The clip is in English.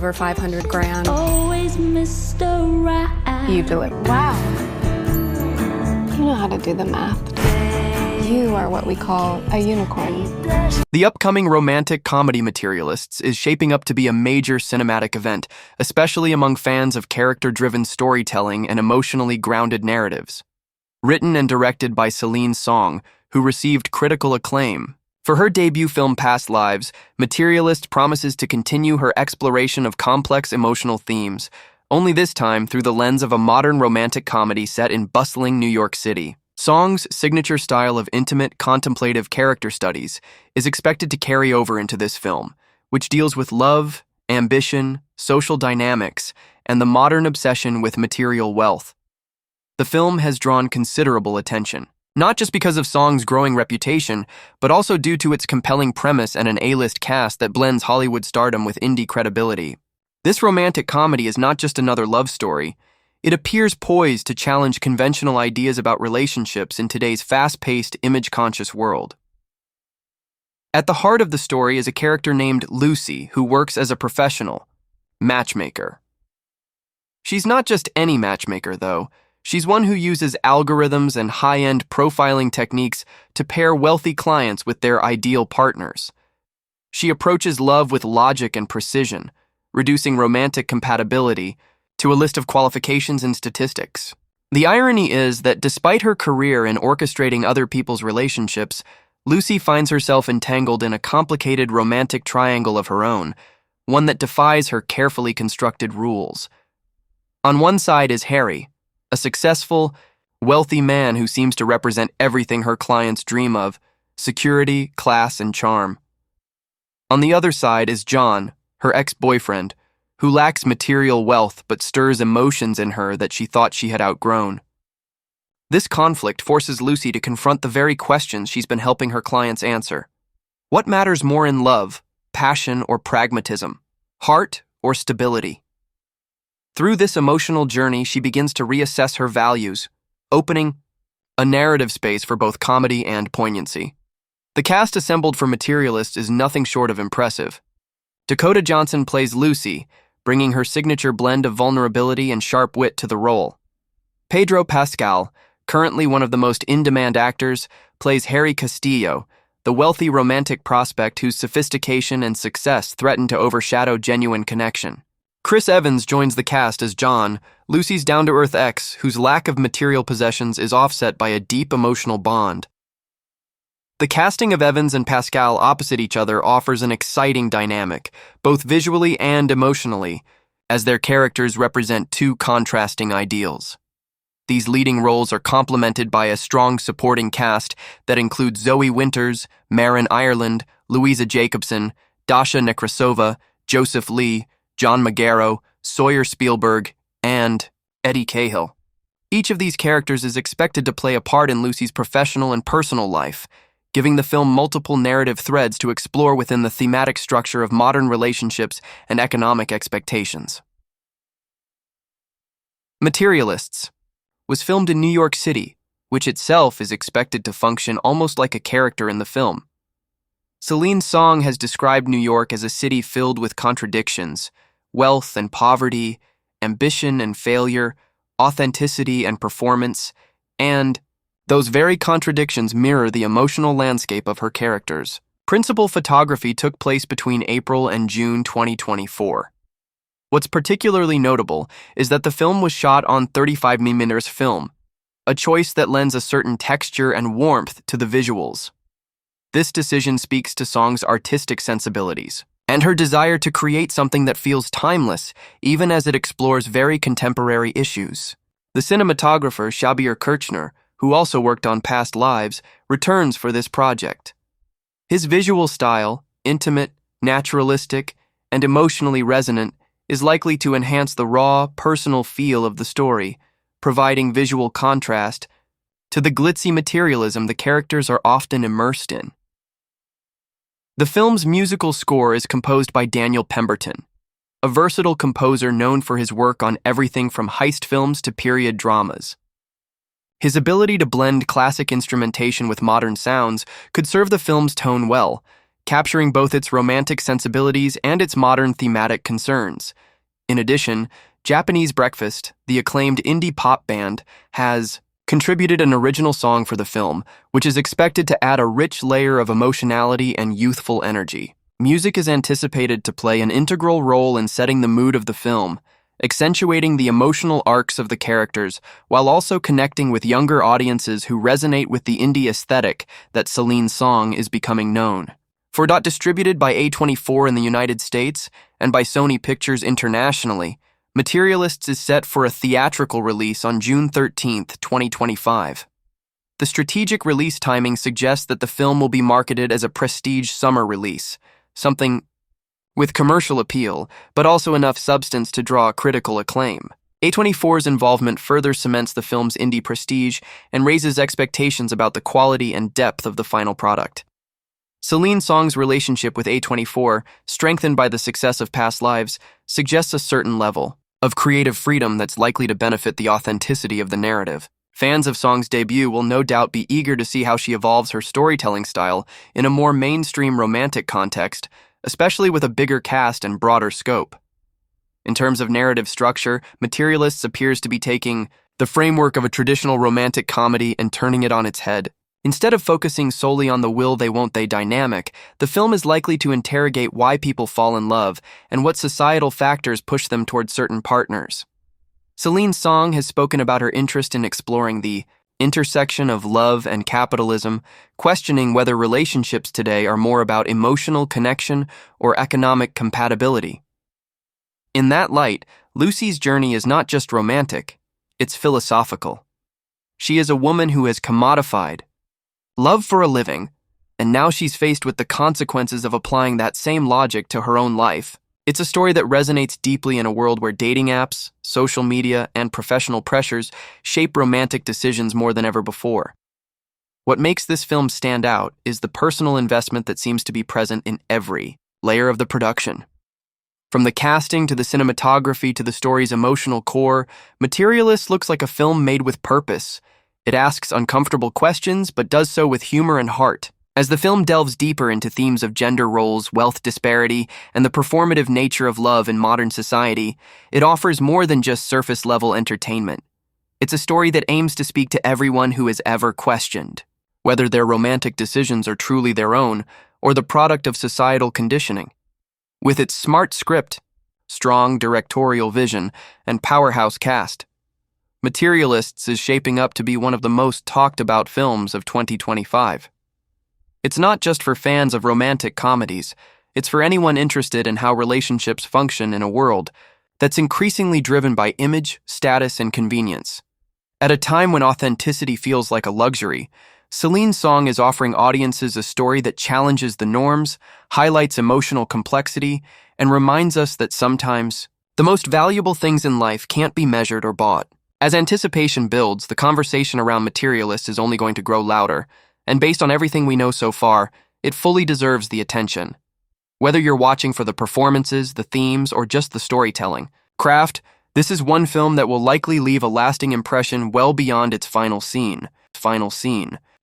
over 500 grand. Always Mr. Right. You do it. Wow. You know how to do the math. You are what we call a unicorn. The upcoming romantic comedy Materialists is shaping up to be a major cinematic event, especially among fans of character-driven storytelling and emotionally grounded narratives. Written and directed by Celine Song, who received critical acclaim. For her debut film Past Lives, Materialist promises to continue her exploration of complex emotional themes, only this time through the lens of a modern romantic comedy set in bustling New York City. Song's signature style of intimate, contemplative character studies is expected to carry over into this film, which deals with love, ambition, social dynamics, and the modern obsession with material wealth. The film has drawn considerable attention, not just because of Song's growing reputation, but also due to its compelling premise and an A-list cast that blends Hollywood stardom with indie credibility. This romantic comedy is not just another love story. It appears poised to challenge conventional ideas about relationships in today's fast-paced, image-conscious world. At the heart of the story is a character named Lucy, who works as a professional matchmaker. She's not just any matchmaker, though. She's one who uses algorithms and high-end profiling techniques to pair wealthy clients with their ideal partners. She approaches love with logic and precision, reducing romantic compatibility to a list of qualifications and statistics. The irony is that despite her career in orchestrating other people's relationships, Lucy finds herself entangled in a complicated romantic triangle of her own, one that defies her carefully constructed rules. On one side is Harry, a successful, wealthy man who seems to represent everything her clients dream of: security, class, and charm. On the other side is John, her ex-boyfriend, who lacks material wealth but stirs emotions in her that she thought she had outgrown. This conflict forces Lucy to confront the very questions she's been helping her clients answer. What matters more in love, passion, or pragmatism? Heart or stability? Through this emotional journey, she begins to reassess her values, opening a narrative space for both comedy and poignancy. The cast assembled for Materialists is nothing short of impressive. Dakota Johnson plays Lucy, bringing her signature blend of vulnerability and sharp wit to the role. Pedro Pascal, currently one of the most in-demand actors, plays Harry Castillo, the wealthy romantic prospect whose sophistication and success threaten to overshadow genuine connection. Chris Evans joins the cast as John, Lucy's down-to-earth ex, whose lack of material possessions is offset by a deep emotional bond. The casting of Evans and Pascal opposite each other offers an exciting dynamic, both visually and emotionally, as their characters represent two contrasting ideals. These leading roles are complemented by a strong supporting cast that includes Zoe Winters, Maren Ireland, Louisa Jacobson, Dasha Nekrasova, Joseph Lee, John Magaro, Sawyer Spielberg, and Eddie Cahill. Each of these characters is expected to play a part in Lucy's professional and personal life, giving the film multiple narrative threads to explore within the thematic structure of modern relationships and economic expectations. Materialists was filmed in New York City, which itself is expected to function almost like a character in the film. Celine Song has described New York as a city filled with contradictions: wealth and poverty, ambition and failure, authenticity and performance, and those very contradictions mirror the emotional landscape of her characters. Principal photography took place between April and June 2024. What's particularly notable is that the film was shot on 35mm film, a choice that lends a certain texture and warmth to the visuals. This decision speaks to Song's artistic sensibilities and her desire to create something that feels timeless, even as it explores very contemporary issues. The cinematographer, Shabier Kirchner, who also worked on Past Lives, returns for this project. His visual style, intimate, naturalistic, and emotionally resonant, is likely to enhance the raw, personal feel of the story, providing visual contrast to the glitzy materialism the characters are often immersed in. The film's musical score is composed by Daniel Pemberton, a versatile composer known for his work on everything from heist films to period dramas. His ability to blend classic instrumentation with modern sounds could serve the film's tone well, capturing both its romantic sensibilities and its modern thematic concerns. In addition, Japanese Breakfast, the acclaimed indie pop band, has contributed an original song for the film, which is expected to add a rich layer of emotionality and youthful energy. Music is anticipated to play an integral role in setting the mood of the film, accentuating the emotional arcs of the characters while also connecting with younger audiences who resonate with the indie aesthetic that Celine Song is becoming known. Distributed by A24 in the United States and by Sony Pictures internationally, Materialists is set for a theatrical release on June 13, 2025. The strategic release timing suggests that the film will be marketed as a prestige summer release, something with commercial appeal, but also enough substance to draw critical acclaim. A24's involvement further cements the film's indie prestige and raises expectations about the quality and depth of the final product. Celine Song's relationship with A24, strengthened by the success of Past Lives, suggests a certain level of creative freedom that's likely to benefit the authenticity of the narrative. Fans of Song's debut will no doubt be eager to see how she evolves her storytelling style in a more mainstream romantic context, especially with a bigger cast and broader scope. In terms of narrative structure, Materialists appears to be taking the framework of a traditional romantic comedy and turning it on its head. Instead of focusing solely on the will they won't they dynamic, the film is likely to interrogate why people fall in love and what societal factors push them toward certain partners. Celine Song has spoken about her interest in exploring the intersection of love and capitalism, questioning whether relationships today are more about emotional connection or economic compatibility. In that light, Lucy's journey is not just romantic, it's philosophical. She is a woman who has commodified love for a living, and now she's faced with the consequences of applying that same logic to her own life. It's a story that resonates deeply in a world where dating apps, social media, and professional pressures shape romantic decisions more than ever before. What makes this film stand out is the personal investment that seems to be present in every layer of the production. From the casting to the cinematography to the story's emotional core, Materialist looks like a film made with purpose. It asks uncomfortable questions, but does so with humor and heart. As the film delves deeper into themes of gender roles, wealth disparity, and the performative nature of love in modern society, it offers more than just surface-level entertainment. It's a story that aims to speak to everyone who has ever questioned whether their romantic decisions are truly their own or the product of societal conditioning. With its smart script, strong directorial vision, and powerhouse cast, Materialists is shaping up to be one of the most talked about films of 2025. It's not just for fans of romantic comedies, it's for anyone interested in how relationships function in a world that's increasingly driven by image, status, and convenience. At a time when authenticity feels like a luxury, Celine Song is offering audiences a story that challenges the norms, highlights emotional complexity, and reminds us that sometimes the most valuable things in life can't be measured or bought. As anticipation builds, the conversation around Materialists is only going to grow louder, and based on everything we know so far, it fully deserves the attention. Whether you're watching for the performances, the themes, or just the storytelling, craft, this is one film that will likely leave a lasting impression well beyond its final scene.